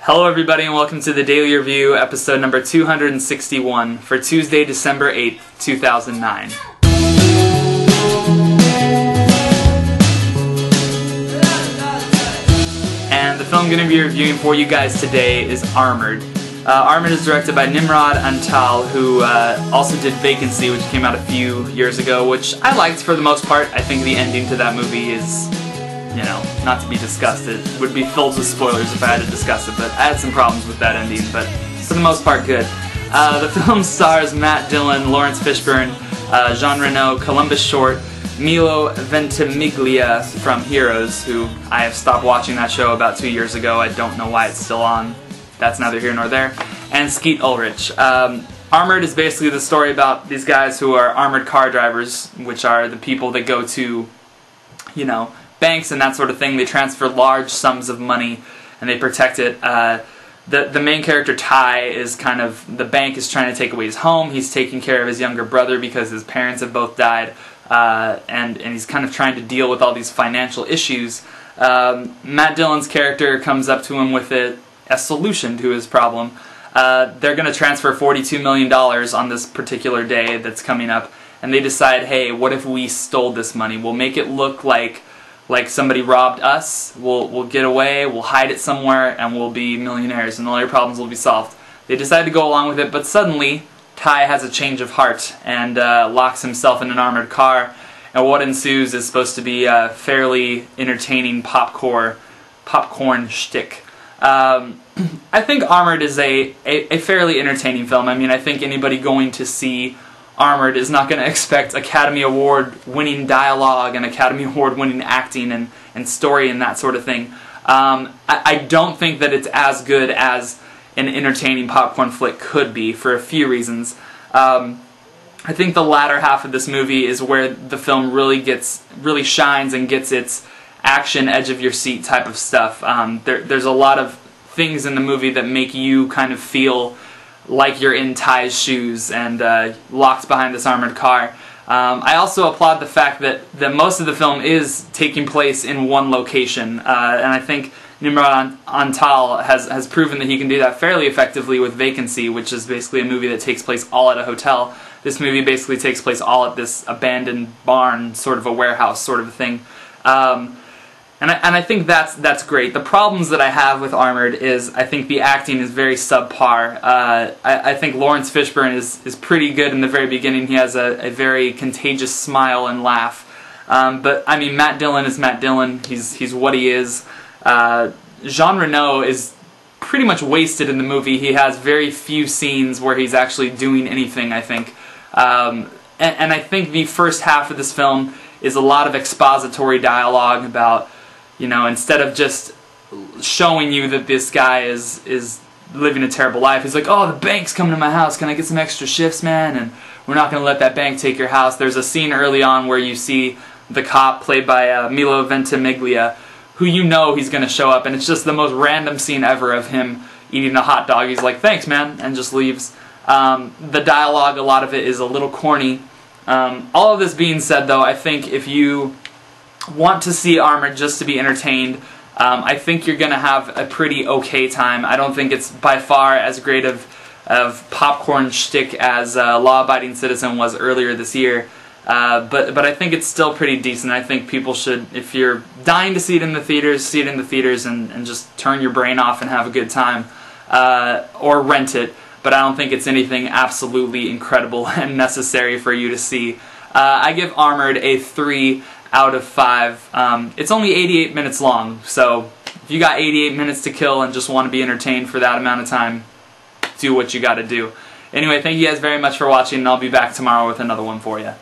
Hello everybody and welcome to the Daily Review, episode number 261 for Tuesday, December 8th, 2009. And the film I'm going to be reviewing for you guys today is Armored. Armored is directed by Nimrod Antal, who also did Vacancy, which came out a few years ago, which I liked for the most part. I think the ending to that movie is, you know, not to be discussed. It would be filled with spoilers if I had to discuss it, but I had some problems with that ending, but for the most part, good. The film stars Matt Dillon, Lawrence Fishburne, Jean Reno, Columbus Short, Milo Ventimiglia from Heroes, who I have stopped watching that show about 2 years ago. I don't know why it's still on. That's neither here nor there. And Skeet Ulrich. Armored is basically the story about these guys who are armored car drivers, which are the people that go to, you know, banks and that sort of thing. They transfer large sums of money and they protect it. The main character, Ty, is kind of, the bank is trying to take away his home. He's taking care of his younger brother because his parents have both died, and he's kind of trying to deal with all these financial issues. Matt Dillon's character comes up to him with a solution to his problem. They're going to transfer $42 million on this particular day that's coming up, and they decide, hey, what if we stole this money? We'll make it look like somebody robbed us. We'll get away, we'll hide it somewhere, and we'll be millionaires, and all your problems will be solved. They decide to go along with it, but suddenly Ty has a change of heart and locks himself in an armored car, and what ensues is supposed to be a fairly entertaining popcorn shtick. I think Armored is a fairly entertaining film. I mean, I think anybody going to see Armored is not going to expect Academy Award-winning dialogue and Academy Award-winning acting and story and that sort of thing. I don't think that it's as good as an entertaining popcorn flick could be for a few reasons. I think the latter half of this movie is where the film really shines and gets its action, edge-of-your-seat type of stuff. There's a lot of things in the movie that make you kind of feel like you're in Ty's shoes and locked behind this armored car. I also applaud the fact that most of the film is taking place in one location, and I think Nimrod Antal has proven that he can do that fairly effectively with Vacancy, which is basically a movie that takes place all at a hotel. This movie basically takes place all at this abandoned barn, sort of a warehouse sort of a thing. And I think that's great. The problems that I have with Armored is I think the acting is very subpar. I think Lawrence Fishburne is pretty good in the very beginning. He has a very contagious smile and laugh. But I mean, Matt Dillon is Matt Dillon. He's what he is. Jean Reno is pretty much wasted in the movie. He has very few scenes where he's actually doing anything, I think. And I think the first half of this film is a lot of expository dialogue about, you know, instead of just showing you that this guy is living a terrible life, he's like, oh, the bank's coming to my house, can I get some extra shifts, man? And we're not going to let that bank take your house. There's a scene early on where you see the cop, played by Milo Ventimiglia, who you know he's going to show up, and it's just the most random scene ever of him eating a hot dog. He's like, thanks, man, and just leaves. The dialogue, a lot of it is a little corny. All of this being said, though, I think if you want to see Armored just to be entertained, I think you're going to have a pretty okay time. I don't think it's by far as great of popcorn shtick as Law Abiding Citizen was earlier this year, but I think it's still pretty decent. I think people should, if you're dying to see it in the theaters, see it in the theaters and just turn your brain off and have a good time, or rent it, but I don't think it's anything absolutely incredible and necessary for you to see. I give Armored a 3 out of 5. It's only 88 minutes long, so if you got 88 minutes to kill and just want to be entertained for that amount of time, do what you got to do. Anyway, thank you guys very much for watching, and I'll be back tomorrow with another one for you.